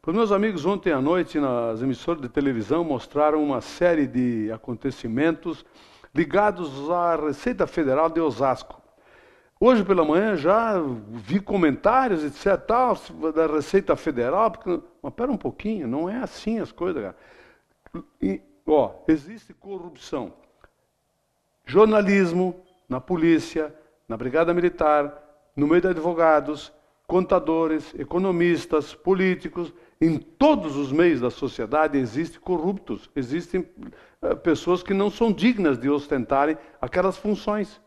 Para os meus amigos, ontem à noite, nas emissoras de televisão, mostraram uma série de acontecimentos ligados à Receita Federal de Osasco. Hoje pela manhã já vi comentários, etc., tal, da Receita Federal, porque, mas pera um pouquinho, não é assim as coisas, cara. Existe corrupção. Jornalismo, na polícia, na Brigada Militar, no meio de advogados, contadores, economistas, políticos, em todos os meios da sociedade existem corruptos, existem pessoas que não são dignas de ostentarem aquelas funções.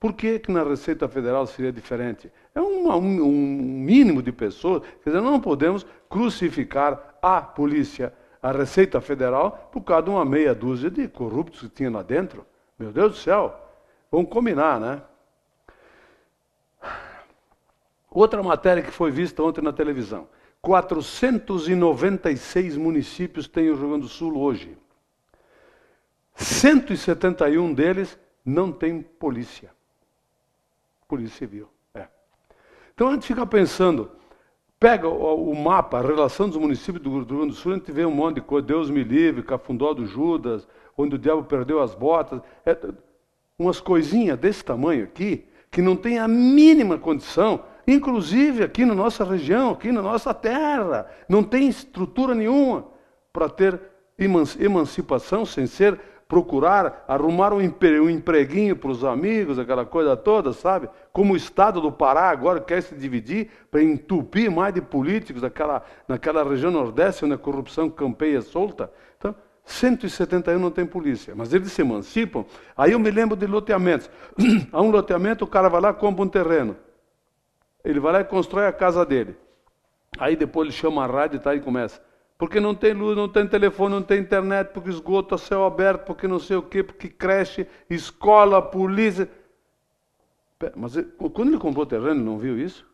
Por que na Receita Federal seria diferente? É um mínimo de pessoas, quer dizer, não podemos crucificar a polícia, a Receita Federal, por causa de uma meia dúzia de corruptos que tinha lá dentro. Meu Deus do céu, vamos combinar, né? Outra matéria que foi vista ontem na televisão. 496 municípios tem o Rio Grande do Sul hoje. 171 deles não tem polícia. Polícia Civil. Então a gente fica pensando, pega o mapa, a relação dos municípios do Rio Grande do Sul, a gente vê um monte de coisa, Deus me livre, Cafundó do Judas, onde o diabo perdeu as botas, umas coisinhas desse tamanho aqui, que não tem a mínima condição, inclusive aqui na nossa região, aqui na nossa terra, não tem estrutura nenhuma para ter emancipação sem ser procurar arrumar um empreguinho para os amigos, aquela coisa toda, sabe? Como o Estado do Pará agora quer se dividir para entupir mais de políticos naquela região nordeste onde a corrupção campeia solta. Então, 171 não tem polícia, mas eles se emancipam. Aí eu me lembro de loteamentos. Há um loteamento, o cara vai lá e compra um terreno. Ele vai lá e constrói a casa dele. Aí depois ele chama a rádio e começa. Porque não tem luz, não tem telefone, não tem internet, porque esgoto a céu aberto, porque não sei o quê, porque creche, escola, polícia. Mas quando ele comprou o terreno, ele não viu isso?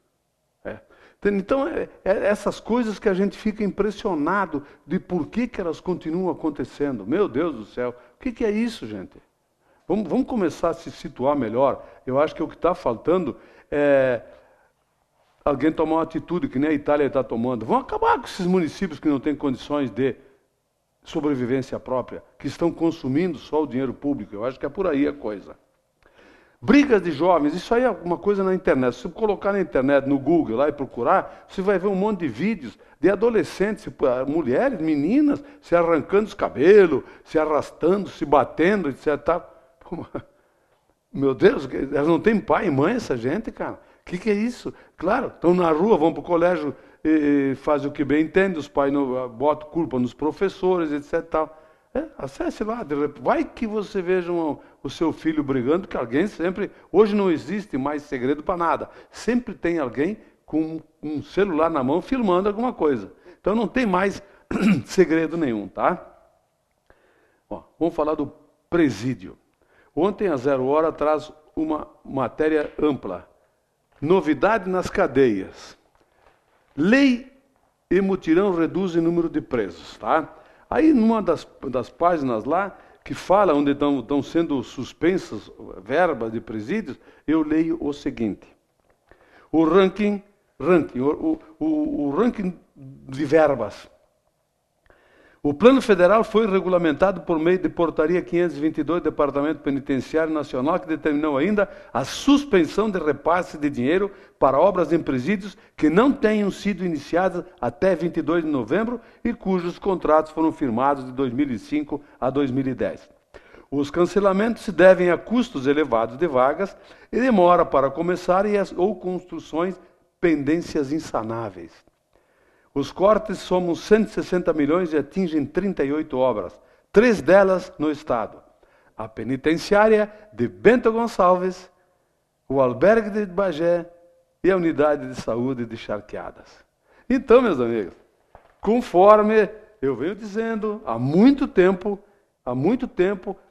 Então, essas coisas que a gente fica impressionado de por que elas continuam acontecendo. Meu Deus do céu, o que é isso, gente? Vamos começar a se situar melhor. Eu acho que o que está faltando é alguém tomar uma atitude que nem a Itália está tomando. Vão acabar com esses municípios que não têm condições de sobrevivência própria, que estão consumindo só o dinheiro público. Eu acho que é por aí a coisa. Brigas de jovens, isso aí é uma coisa na internet. Se você colocar na internet, no Google, lá e procurar, você vai ver um monte de vídeos de adolescentes, mulheres, meninas, se arrancando os cabelos, se arrastando, se batendo, etc. Meu Deus, elas não têm pai e mãe, essa gente, cara. O que é isso? Claro, estão na rua, vão para o colégio, fazem o que bem entendem, os pais botam culpa nos professores, etc. Tal. Acesse lá, vai que você veja o seu filho brigando, que alguém sempre... Hoje não existe mais segredo para nada. Sempre tem alguém com um celular na mão filmando alguma coisa. Então não tem mais segredo nenhum, tá? Vamos falar do presídio. Ontem, a 0 hora, traz uma matéria ampla. Novidade nas cadeias. Lei e mutirão reduzem o número de presos, tá? Aí, numa das páginas lá, que fala onde estão sendo suspensas verbas de presídios, eu leio o seguinte. O ranking de verbas. O Plano Federal foi regulamentado por meio de Portaria 522 do Departamento Penitenciário Nacional, que determinou ainda a suspensão de repasse de dinheiro para obras em presídios que não tenham sido iniciadas até 22 de novembro e cujos contratos foram firmados de 2005 a 2010. Os cancelamentos se devem a custos elevados de vagas e demora para começar ou construções pendências insanáveis. Os cortes somam 160 milhões e atingem 38 obras, 3 delas no Estado. A penitenciária de Bento Gonçalves, o albergue de Bagé e a unidade de saúde de Charqueadas. Então, meus amigos, conforme eu venho dizendo há muito tempo,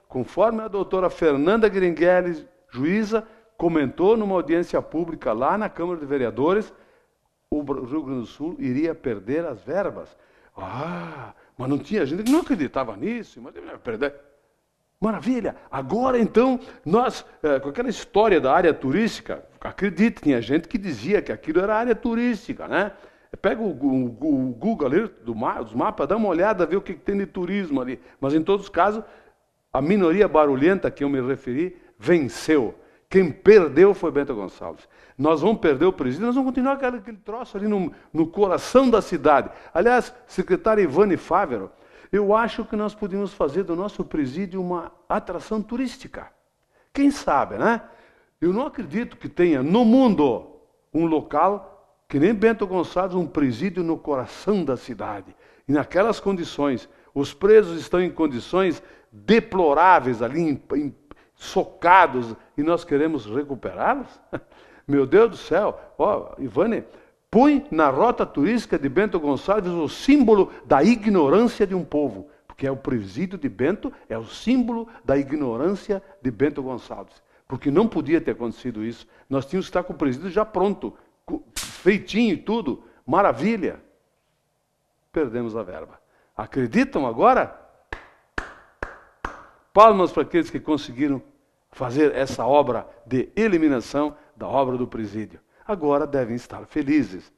conforme a doutora Fernanda Gringhelli, juíza, comentou numa audiência pública lá na Câmara de Vereadores, o Rio Grande do Sul iria perder as verbas. Mas não tinha gente que não acreditava nisso, mas ia perder. Maravilha! Agora então, nós, com aquela história da área turística, acredite, tinha gente que dizia que aquilo era área turística, né? Pega o Google ali, dos mapas, dá uma olhada, vê o que tem de turismo ali. Mas, em todos os casos, a minoria barulhenta a que eu me referi venceu. Quem perdeu foi Bento Gonçalves. Nós vamos perder o presídio, nós vamos continuar aquele troço ali no coração da cidade. Aliás, secretário Ivane Fávero, eu acho que nós podíamos fazer do nosso presídio uma atração turística. Quem sabe, né? Eu não acredito que tenha no mundo um local que nem Bento Gonçalves, um presídio no coração da cidade. E naquelas condições, os presos estão em condições deploráveis ali, socados, e nós queremos recuperá-los? Meu Deus do céu! Ó, Ivane, põe na rota turística de Bento Gonçalves o símbolo da ignorância de um povo. Porque é o presídio de Bento, é o símbolo da ignorância de Bento Gonçalves. Porque não podia ter acontecido isso. Nós tínhamos que estar com o presídio já pronto, feitinho e tudo. Maravilha! Perdemos a verba. Acreditam agora? Palmas para aqueles que conseguiram fazer essa obra de eliminação da obra do presídio. Agora devem estar felizes.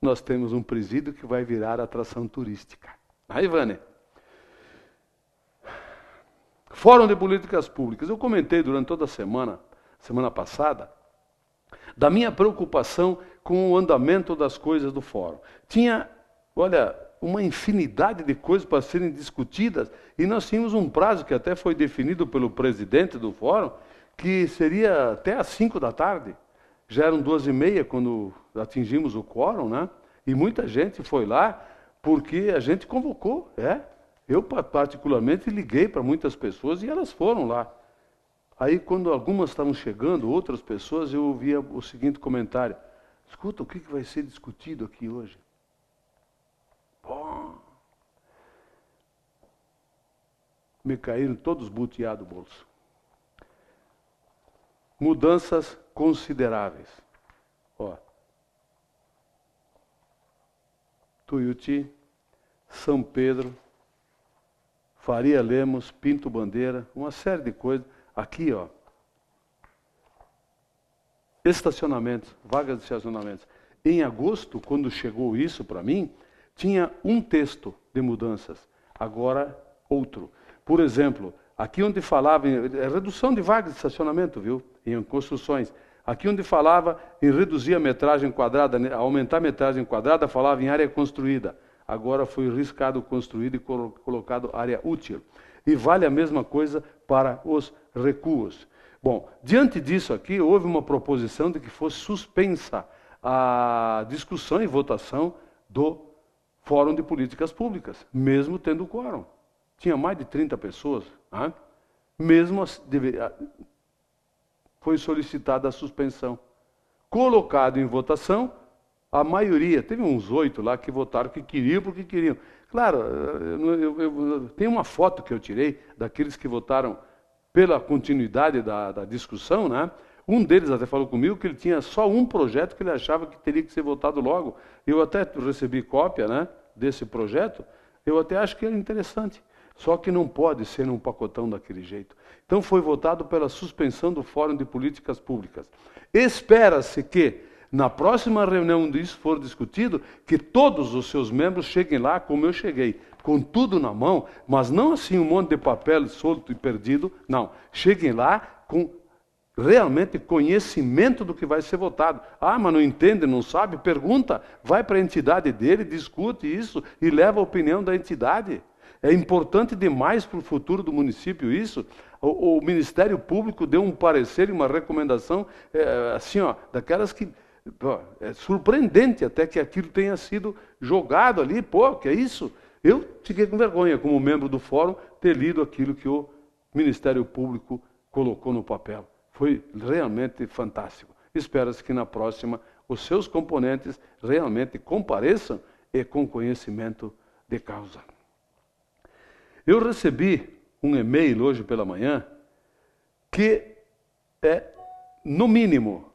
Nós temos um presídio que vai virar atração turística. Aí, Ivane. Fórum de Políticas Públicas. Eu comentei durante toda a semana passada, da minha preocupação com o andamento das coisas do fórum. Tinha, olha, uma infinidade de coisas para serem discutidas, e nós tínhamos um prazo que até foi definido pelo presidente do fórum, que seria até às 5 da tarde. Já eram 2h30 quando atingimos o quórum, né? E muita gente foi lá porque a gente convocou, Eu, particularmente, liguei para muitas pessoas e elas foram lá. Aí, quando algumas estavam chegando, outras pessoas, eu ouvia o seguinte comentário: escuta, o que vai ser discutido aqui hoje? Bom, me caíram todos buteados do bolso. Mudanças consideráveis. Ó, Tuiuti, São Pedro, Faria Lemos, Pinto Bandeira, uma série de coisas. Aqui, ó, estacionamentos, vagas de estacionamentos. Em agosto, quando chegou isso para mim, tinha um texto de mudanças, agora outro. Por exemplo, aqui onde falava em redução de vagas de estacionamento, viu? Em construções. Aqui onde falava em reduzir a metragem quadrada, aumentar a metragem quadrada, falava em área construída. Agora foi riscado construído e colocado área útil. E vale a mesma coisa para os recuos. Bom, diante disso aqui, houve uma proposição de que fosse suspensa a discussão e votação do Fórum de Políticas Públicas, mesmo tendo quórum. Tinha mais de 30 pessoas. Né? Mesmo foi solicitada a suspensão. Colocado em votação, a maioria, teve uns 8 lá que votaram que queriam porque queriam. Claro, tem uma foto que eu tirei daqueles que votaram pela continuidade da discussão, né? Um deles até falou comigo que ele tinha só um projeto que ele achava que teria que ser votado logo. Eu até recebi cópia, né, desse projeto, eu até acho que é interessante. Só que não pode ser num pacotão daquele jeito. Então foi votado pela suspensão do Fórum de Políticas Públicas. Espera-se que, na próxima reunião onde isso for discutido, que todos os seus membros cheguem lá como eu cheguei, com tudo na mão, mas não assim um monte de papel solto e perdido, não. Cheguem lá com realmente conhecimento do que vai ser votado. Ah, mas não entende, não sabe? Pergunta, vai para a entidade dele, discute isso e leva a opinião da entidade. É importante demais para o futuro do município isso. O Ministério Público deu um parecer e uma recomendação, assim, ó, daquelas que... é surpreendente até que aquilo tenha sido jogado ali. Pô, que é isso? Eu fiquei com vergonha, como membro do fórum, ter lido aquilo que o Ministério Público colocou no papel. Foi realmente fantástico. Espera-se que na próxima os seus componentes realmente compareçam e com conhecimento de causa. Eu recebi um e-mail hoje pela manhã que é, no mínimo,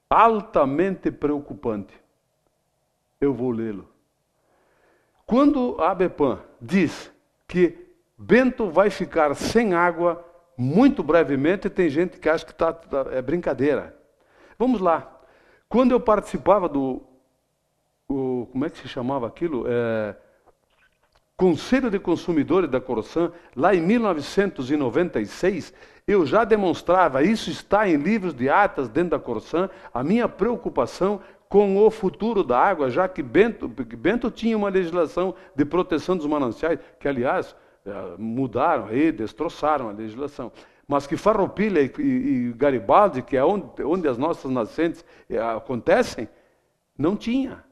altamente preocupante. Eu vou lê-lo. Quando a ABEPAM diz que Bento vai ficar sem água muito brevemente, tem gente que acha que é brincadeira. Vamos lá. Quando eu participava como é que se chamava aquilo? Conselho de Consumidores da Corsan, lá em 1996, eu já demonstrava, isso está em livros de atas dentro da Corsan, a minha preocupação com o futuro da água, já que Bento tinha uma legislação de proteção dos mananciais, que, aliás, mudaram aí, destroçaram a legislação. Mas que Farroupilha e Garibaldi, que é onde as nossas nascentes acontecem, não tinha.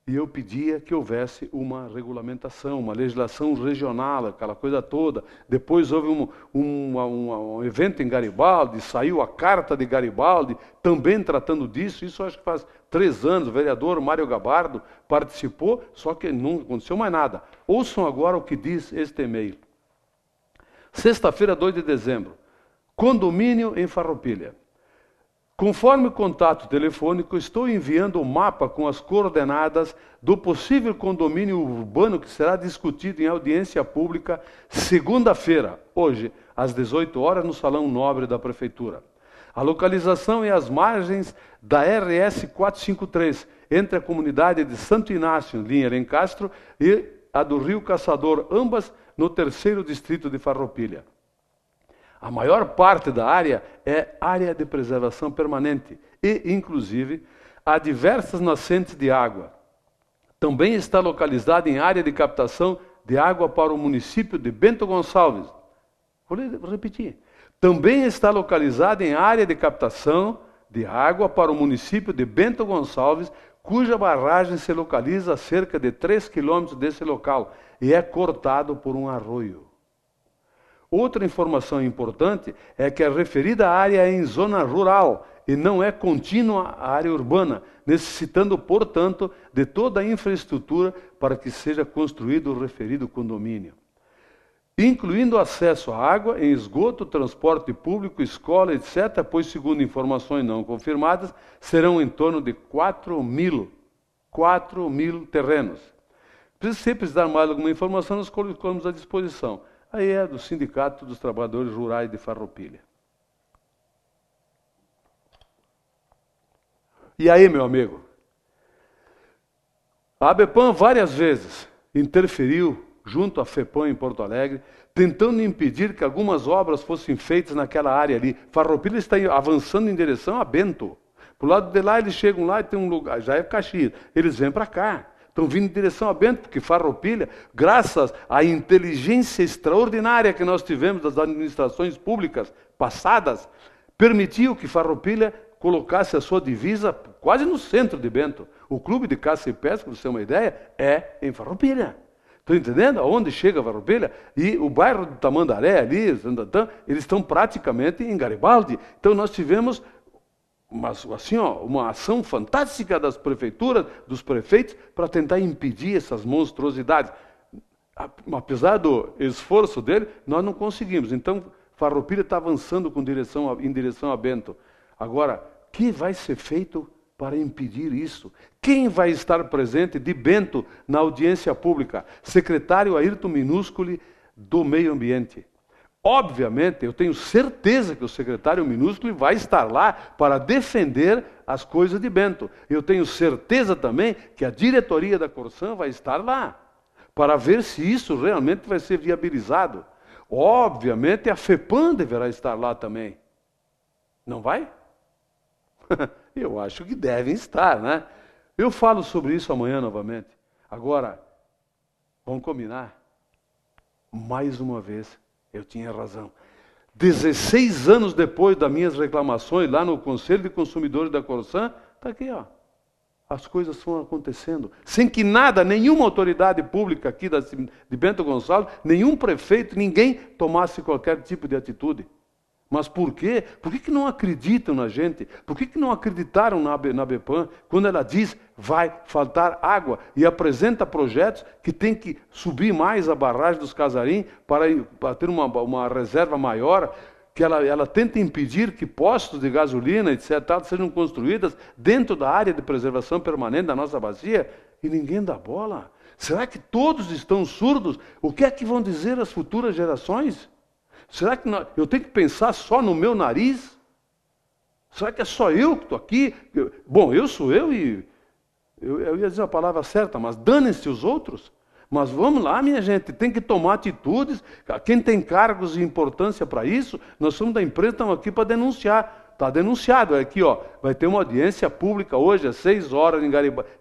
E eu pedia que houvesse uma regulamentação, uma legislação regional, aquela coisa toda. Depois houve um evento em Garibaldi, saiu a Carta de Garibaldi, também tratando disso. Isso acho que faz 3 anos, o vereador Mário Gabardo participou, só que não aconteceu mais nada. Ouçam agora o que diz este e-mail. Sexta-feira, 2 de dezembro. Condomínio em Farroupilha. Conforme o contato telefônico, estou enviando o mapa com as coordenadas do possível condomínio urbano que será discutido em audiência pública segunda-feira, hoje, às 18 horas, no Salão Nobre da Prefeitura. A localização é às margens da RS 453, entre a comunidade de Santo Inácio, linha Lencastro, e a do Rio Caçador, ambas no 3º distrito de Farroupilha. A maior parte da área é área de preservação permanente e, inclusive, há diversas nascentes de água. Também está localizada em área de captação de água para o município de Bento Gonçalves. Vou repetir. Também está localizada em área de captação de água para o município de Bento Gonçalves, cuja barragem se localiza a cerca de 3 quilômetros desse local e é cortado por um arroio. Outra informação importante é que a referida área é em zona rural e não é contínua à área urbana, necessitando, portanto, de toda a infraestrutura para que seja construído o referido condomínio, incluindo acesso à água, em esgoto, transporte público, escola, etc., pois, segundo informações não confirmadas, serão em torno de 4 mil terrenos. Se precisar mais alguma informação, nós colocamos à disposição. Aí é do Sindicato dos Trabalhadores Rurais de Farroupilha. E aí, meu amigo? A ABEPAM várias vezes interferiu junto à FEPAM em Porto Alegre, tentando impedir que algumas obras fossem feitas naquela área ali. Farroupilha está avançando em direção a Bento. Por lado de lá, eles chegam lá e tem um lugar, já é Caxias. Eles vêm para cá. Estão vindo em direção a Bento, porque Farroupilha, graças à inteligência extraordinária que nós tivemos das administrações públicas passadas, permitiu que Farroupilha colocasse a sua divisa quase no centro de Bento. O clube de caça e pesca, para você ter uma ideia, é em Farroupilha. Estão entendendo aonde chega Farroupilha? E o bairro do Tamandaré ali, eles estão praticamente em Garibaldi. Então nós tivemos uma ação fantástica das prefeituras, dos prefeitos, para tentar impedir essas monstruosidades. Apesar do esforço dele, nós não conseguimos. Então, Farroupilha está avançando em direção a Bento. Agora, o que vai ser feito para impedir isso? Quem vai estar presente de Bento na audiência pública? Secretário Ayrton Minusculi, do Meio Ambiente. Obviamente, eu tenho certeza que o secretário Minúsculo vai estar lá para defender as coisas de Bento. Eu tenho certeza também que a diretoria da Corsan vai estar lá para ver se isso realmente vai ser viabilizado. Obviamente, a FEPAM deverá estar lá também. Não vai? Eu acho que devem estar, né? Eu falo sobre isso amanhã novamente. Agora, vamos combinar? Mais uma vez. Eu tinha razão. 16 anos depois das minhas reclamações lá no Conselho de Consumidores da Corsan, está aqui, ó. As coisas estão acontecendo. Sem que nada, nenhuma autoridade pública aqui de Bento Gonçalves, nenhum prefeito, ninguém tomasse qualquer tipo de atitude. Mas por quê? Por que não acreditam na gente? Por que não acreditaram na ABEPAM quando ela diz vai faltar água e apresenta projetos que tem que subir mais a barragem dos Casarim para ter uma reserva maior, que ela tenta impedir que postos de gasolina, etc., sejam construídas dentro da área de preservação permanente da nossa bacia e ninguém dá bola? Será que todos estão surdos? O que é que vão dizer as futuras gerações? Será que eu tenho que pensar só no meu nariz? Será que é só eu que estou aqui? Bom, eu sou eu e eu ia dizer a palavra certa, mas danem-se os outros. Mas vamos lá, minha gente, tem que tomar atitudes. Quem tem cargos de importância para isso, nós somos da imprensa, estamos aqui para denunciar. Está denunciado, aqui ó, vai ter uma audiência pública hoje às 6 horas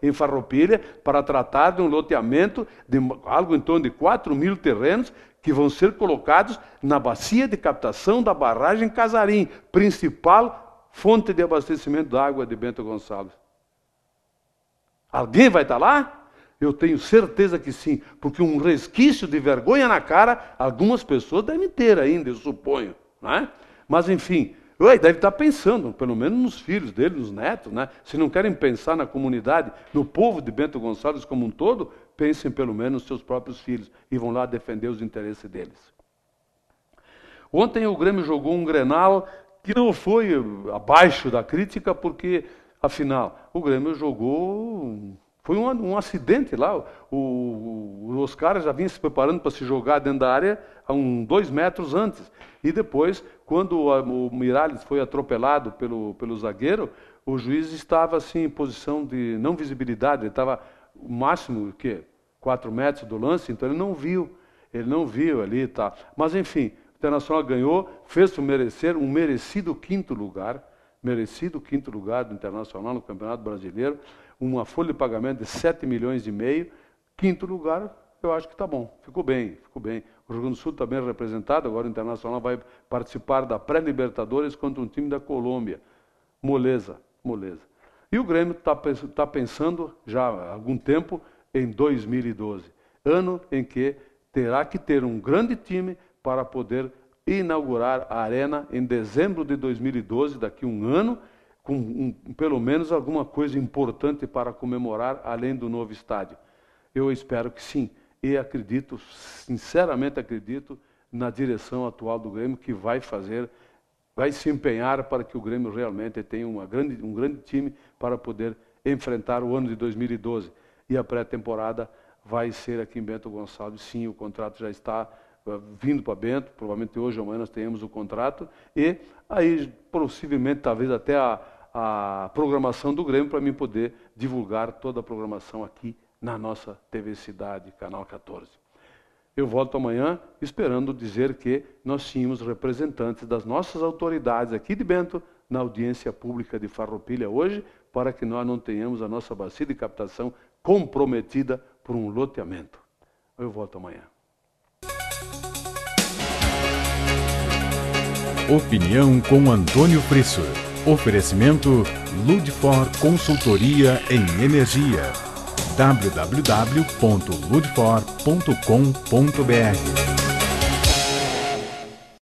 em Farroupilha para tratar de um loteamento de algo em torno de 4.000 terrenos que vão ser colocados na bacia de captação da barragem Casarim, principal fonte de abastecimento da água de Bento Gonçalves. Alguém vai estar lá? Eu tenho certeza que sim, porque um resquício de vergonha na cara, algumas pessoas devem ter ainda, eu suponho. Né? Mas, enfim, deve estar pensando, pelo menos nos filhos dele, nos netos. Né? Se não querem pensar na comunidade, no povo de Bento Gonçalves como um todo, pensem pelo menos nos seus próprios filhos e vão lá defender os interesses deles. Ontem o Grêmio jogou um Grenal que não foi abaixo da crítica, porque, afinal, o Grêmio jogou... Foi um acidente lá, os caras já vinham se preparando para se jogar dentro da área há 2 metros antes. E depois, quando o Miralles foi atropelado pelo zagueiro, o juiz estava assim, em posição de não visibilidade, ele estava o máximo, 4 metros do lance, então ele não viu ali. Tá. Mas enfim, o Internacional ganhou, fez por merecer um merecido quinto lugar do Internacional no Campeonato Brasileiro, uma folha de pagamento de 7,5 milhões, quinto lugar, eu acho que está bom, ficou bem. O Rio Grande do Sul está bem representado, agora o Internacional vai participar da pré-Libertadores contra um time da Colômbia. Moleza. E o Grêmio está pensando já há algum tempo em 2012, ano em que terá que ter um grande time para poder inaugurar a Arena em dezembro de 2012, daqui a um ano, com pelo menos alguma coisa importante para comemorar, além do novo estádio. Eu espero que sim, e acredito, sinceramente acredito, na direção atual do Grêmio, que vai se empenhar para que o Grêmio realmente tenha um grande time para poder enfrentar o ano de 2012. E a pré-temporada vai ser aqui em Bento Gonçalves, sim, o contrato já está vindo para Bento, provavelmente hoje ou amanhã nós tenhamos o contrato, e aí possivelmente talvez até a programação do Grêmio para mim poder divulgar toda a programação aqui na nossa TV Cidade, Canal 14. Eu volto amanhã esperando dizer que nós tínhamos representantes das nossas autoridades aqui de Bento na audiência pública de Farroupilha hoje, para que nós não tenhamos a nossa bacia de captação comprometida por um loteamento. Eu volto amanhã. Opinião com Antônio Frisso. Oferecimento Ludfor Consultoria em Energia. www.ludfor.com.br